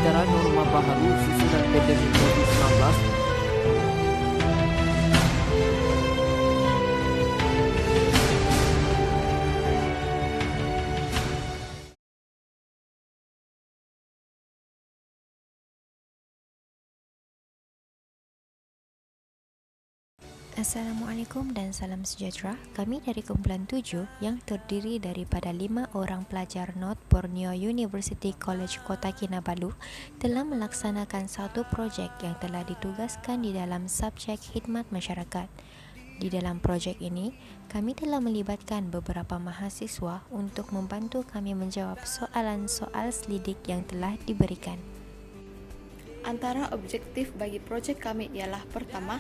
secara norma baru susunan pandemi COVID-19. Assalamualaikum dan salam sejahtera. Kami dari kumpulan 7 yang terdiri daripada 5 orang pelajar North Borneo University College Kota Kinabalu telah melaksanakan satu projek yang telah ditugaskan di dalam subjek khidmat masyarakat. Di dalam projek ini, kami telah melibatkan beberapa mahasiswa untuk membantu kami menjawab soalan-soal selidik yang telah diberikan. Antara objektif bagi proyek kami ialah pertama,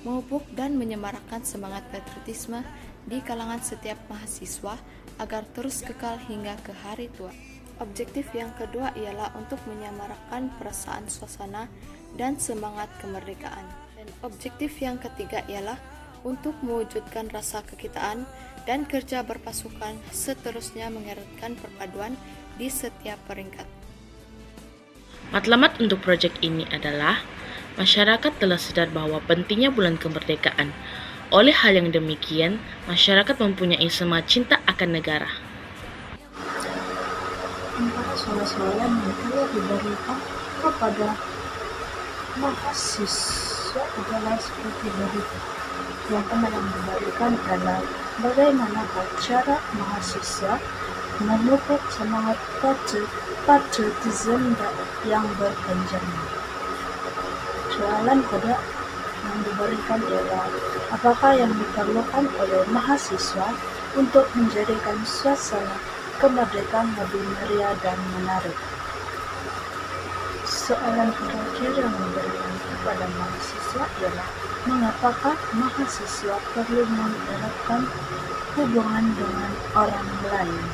memupuk dan menyemarakkan semangat patriotisme di kalangan setiap mahasiswa agar terus kekal hingga ke hari tua. Objektif yang kedua ialah untuk menyemarakkan perasaan suasana dan semangat kemerdekaan. Dan objektif yang ketiga ialah untuk mewujudkan rasa kekitaan dan kerja berpasukan, seterusnya mengeratkan perpaduan di setiap peringkat. Matlamat untuk proyek ini adalah masyarakat telah sadar bahwa pentingnya bulan kemerdekaan. Oleh hal yang demikian, masyarakat mempunyai semangat cinta akan negara. Antara soal-soalan yang telah diberikan kepada mahasiswa adalah seperti berikut. Yang pertama yang diberikan adalah bagaimana cara mahasiswa memupuk semangat patriotisme yang berkepanjangan. Soalan kedua yang diberikan ialah apakah yang diperlukan oleh mahasiswa untuk menjadikan suasana kemerdekaan lebih meriah dan menarik. Soalan terakhir yang diberikan kepada mahasiswa ialah mengapakah mahasiswa perlu mengeratkan hubungan dengan orang lain.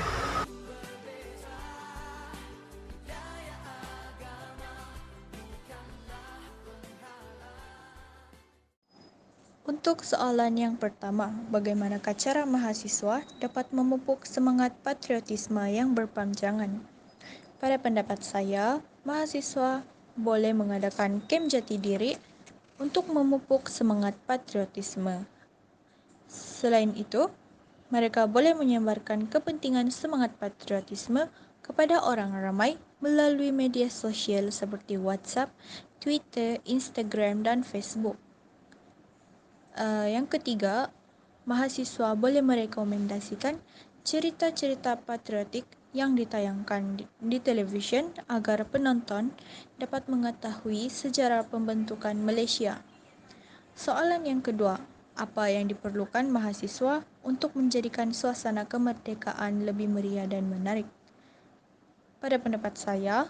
Untuk soalan yang pertama, bagaimanakah cara mahasiswa dapat memupuk semangat patriotisme yang berpanjangan? Pada pendapat saya, mahasiswa boleh mengadakan kem jati diri untuk memupuk semangat patriotisme. Selain itu, mereka boleh menyebarkan kepentingan semangat patriotisme kepada orang ramai melalui media sosial seperti WhatsApp, Twitter, Instagram, dan Facebook. Yang ketiga, mahasiswa boleh merekomendasikan cerita-cerita patriotik yang ditayangkan di televisyen agar penonton dapat mengetahui sejarah pembentukan Malaysia. Soalan yang kedua, apa yang diperlukan mahasiswa untuk menjadikan suasana kemerdekaan lebih meriah dan menarik? Pada pendapat saya,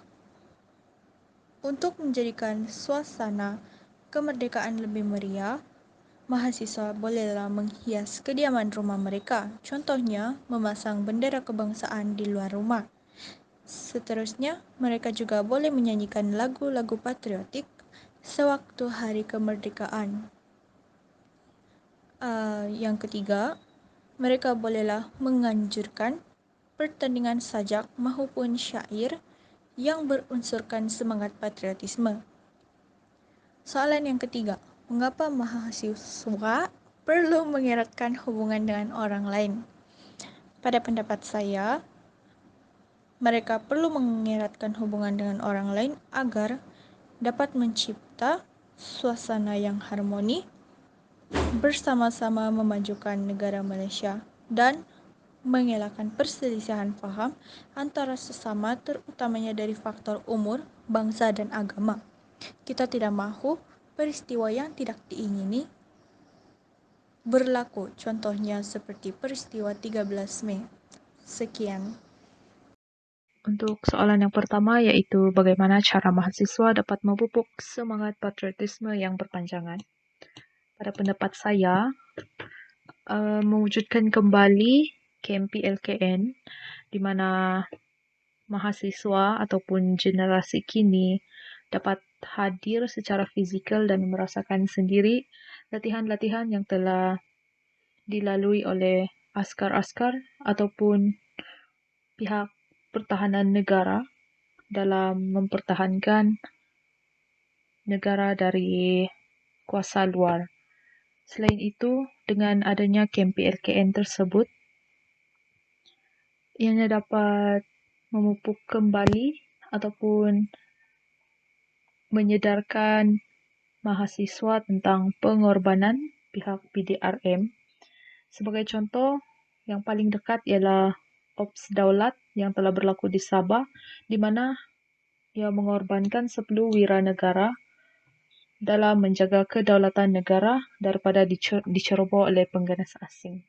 untuk menjadikan suasana kemerdekaan lebih meriah, mahasiswa bolehlah menghias kediaman rumah mereka, contohnya memasang bendera kebangsaan di luar rumah. Seterusnya, mereka juga boleh menyanyikan lagu-lagu patriotik sewaktu hari kemerdekaan. Yang ketiga, mereka bolehlah menganjurkan pertandingan sajak maupun syair yang berunsurkan semangat patriotisme. Soalan yang ketiga, mengapa mahasiswa perlu mengeratkan hubungan dengan orang lain? Pada pendapat saya, mereka perlu mengeratkan hubungan dengan orang lain agar dapat mencipta suasana yang harmoni, bersama-sama memajukan negara Malaysia dan mengelakkan perselisihan faham antara sesama, terutamanya dari faktor umur, bangsa dan agama. Kita tidak mahu peristiwa yang tidak diingini berlaku, contohnya seperti peristiwa 13 Mei. Sekian. Untuk soalan yang pertama yaitu bagaimana cara mahasiswa dapat memupuk semangat patriotisme yang berpanjangan. Pada pendapat saya, mewujudkan kembali KMPLKN di mana mahasiswa ataupun generasi kini dapat hadir secara fizikal dan merasakan sendiri latihan-latihan yang telah dilalui oleh askar-askar ataupun pihak pertahanan negara dalam mempertahankan negara dari kuasa luar. Selain itu, dengan adanya kem PLKN tersebut, ianya dapat memupuk kembali ataupun menyedarkan mahasiswa tentang pengorbanan pihak PDRM. Sebagai contoh, yang paling dekat ialah Ops Daulat yang telah berlaku di Sabah, di mana ia mengorbankan 10 wiranegara dalam menjaga kedaulatan negara daripada diceroboh oleh pengganas asing.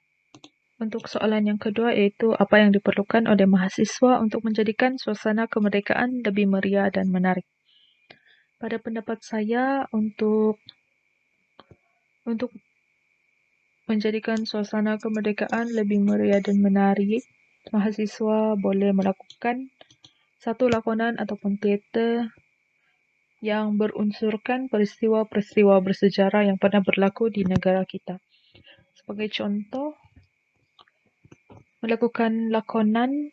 Untuk soalan yang kedua iaitu apa yang diperlukan oleh mahasiswa untuk menjadikan suasana kemerdekaan lebih meriah dan menarik. Pada pendapat saya, untuk menjadikan suasana kemerdekaan lebih meriah dan menarik, mahasiswa boleh melakukan satu lakonan ataupun teater yang berunsurkan peristiwa-peristiwa bersejarah yang pernah berlaku di negara kita. Sebagai contoh, melakukan lakonan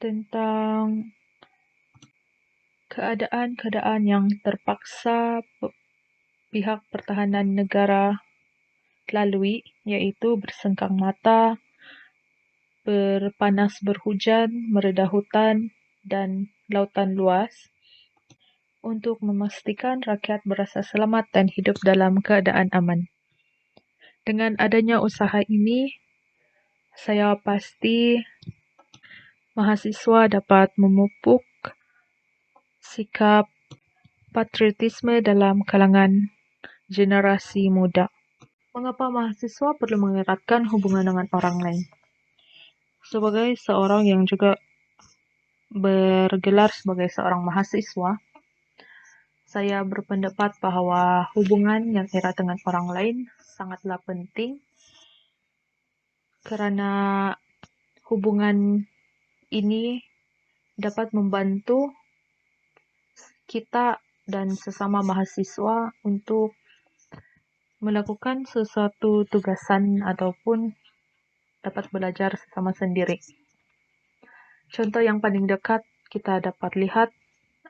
tentang keadaan-keadaan yang terpaksa pihak pertahanan negara lalui, iaitu bersengkang mata, berpanas berhujan, meredah hutan, dan lautan luas, untuk memastikan rakyat berasa selamat dan hidup dalam keadaan aman. Dengan adanya usaha ini, saya pasti mahasiswa dapat memupuk sikap patriotisme dalam kalangan generasi muda. Mengapa mahasiswa perlu mengeratkan hubungan dengan orang lain? Sebagai seorang yang juga bergelar sebagai seorang mahasiswa, saya berpendapat bahwa hubungan yang erat dengan orang lain sangatlah penting, kerana hubungan ini dapat membantu kita dan sesama mahasiswa untuk melakukan sesuatu tugasan ataupun dapat belajar sesama sendiri. Contoh yang paling dekat kita dapat lihat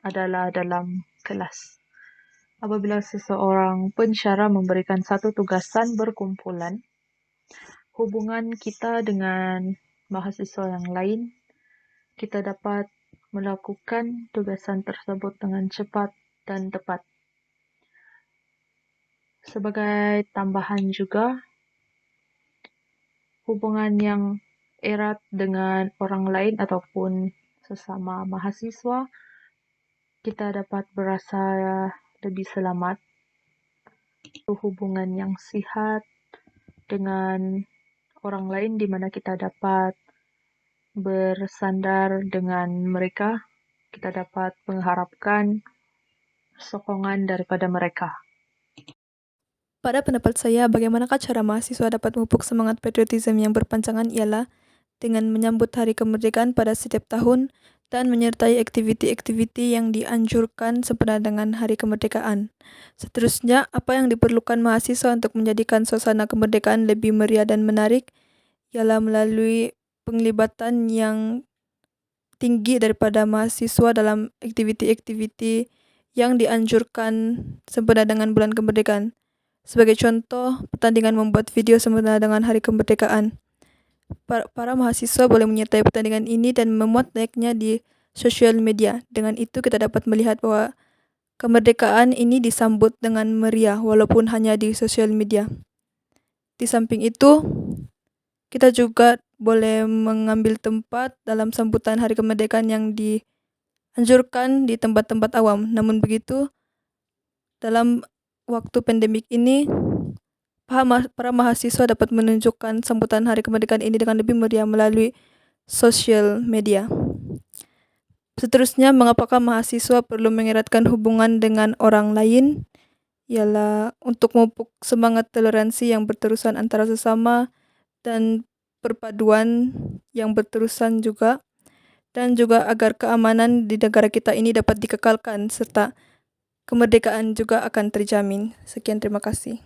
adalah dalam kelas. Apabila seseorang pensyarah memberikan satu tugasan berkumpulan, hubungan kita dengan mahasiswa yang lain, kita dapat melakukan tugasan tersebut dengan cepat dan tepat. Sebagai tambahan juga, hubungan yang erat dengan orang lain ataupun sesama mahasiswa, kita dapat berasa lebih selamat. Hubungan yang sihat dengan orang lain di mana kita dapat bersandar dengan mereka, kita dapat mengharapkan sokongan daripada mereka. Pada pendapat saya, bagaimanakah cara mahasiswa dapat memupuk semangat patriotisme yang berpanjangan ialah dengan menyambut Hari Kemerdekaan pada setiap tahun dan menyertai aktiviti-aktiviti yang dianjurkan sempena dengan Hari Kemerdekaan. Seterusnya, apa yang diperlukan mahasiswa untuk menjadikan suasana kemerdekaan lebih meriah dan menarik ialah melalui penglibatan yang tinggi daripada mahasiswa dalam aktiviti-aktiviti yang dianjurkan sempena dengan bulan kemerdekaan. Sebagai contoh, pertandingan membuat video sempena dengan Hari Kemerdekaan. Para mahasiswa boleh menyertai pertandingan ini dan memuat naiknya di sosial media. Dengan itu kita dapat melihat bahwa kemerdekaan ini disambut dengan meriah walaupun hanya di sosial media. Di samping itu, kita juga boleh mengambil tempat dalam sambutan Hari Kemerdekaan yang dianjurkan di tempat-tempat awam. Namun begitu, dalam waktu pandemik ini, para mahasiswa dapat menunjukkan sambutan Hari Kemerdekaan ini dengan lebih meriah melalui sosial media. Seterusnya, mengapakah mahasiswa perlu mengeratkan hubungan dengan orang lain? Ialah untuk memupuk semangat toleransi yang berterusan antara sesama dan perpaduan yang berterusan juga, dan juga agar keamanan di negara kita ini dapat dikekalkan serta kemerdekaan juga akan terjamin. Sekian, terima kasih.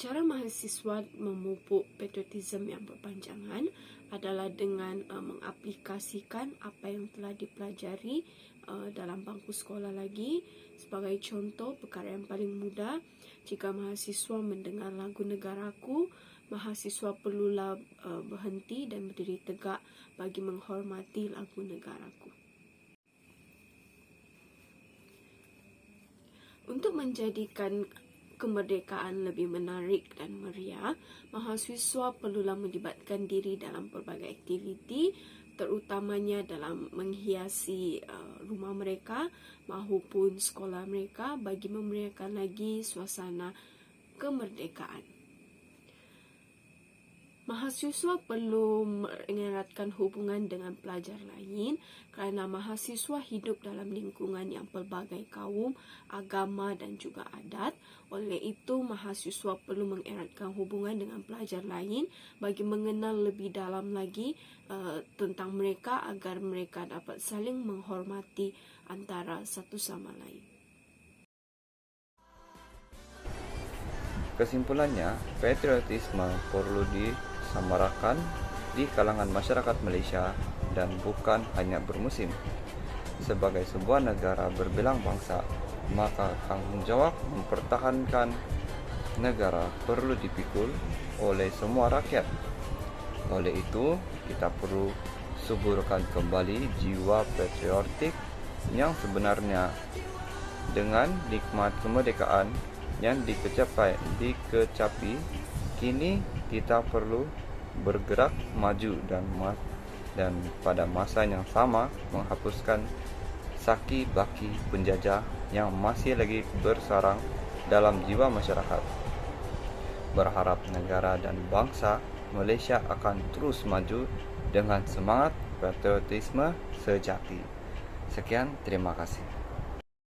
Cara mahasiswa memupuk patriotisme yang berpanjangan adalah dengan mengaplikasikan apa yang telah dipelajari dalam bangku sekolah lagi. Sebagai contoh, perkara yang paling mudah, jika mahasiswa mendengar lagu Negaraku, mahasiswa perlulah berhenti dan berdiri tegak bagi menghormati lagu Negaraku. Untuk menjadikan kemerdekaan lebih menarik dan meriah, mahasiswa perlulah melibatkan diri dalam pelbagai aktiviti, terutamanya dalam menghiasi rumah mereka maupun sekolah mereka bagi memeriahkan lagi suasana kemerdekaan. Mahasiswa perlu mengeratkan hubungan dengan pelajar lain kerana mahasiswa hidup dalam lingkungan yang pelbagai kaum, agama dan juga adat. Oleh itu, mahasiswa perlu mengeratkan hubungan dengan pelajar lain bagi mengenal lebih dalam lagi tentang mereka agar mereka dapat saling menghormati antara satu sama lain. Kesimpulannya, patriotisme perlu disamarakan di kalangan masyarakat Malaysia dan bukan hanya bermusim. Sebagai sebuah negara berbilang bangsa, maka tanggungjawab mempertahankan negara perlu dipikul oleh semua rakyat. Oleh itu, kita perlu suburkan kembali jiwa patriotik yang sebenarnya. Dengan nikmat kemerdekaan yang dikecapi, kini kita perlu bergerak maju dan pada masa yang sama menghapuskan saki baki penjajah yang masih lagi bersarang dalam jiwa masyarakat. Berharap negara dan bangsa Malaysia akan terus maju dengan semangat patriotisme sejati. Sekian, terima kasih.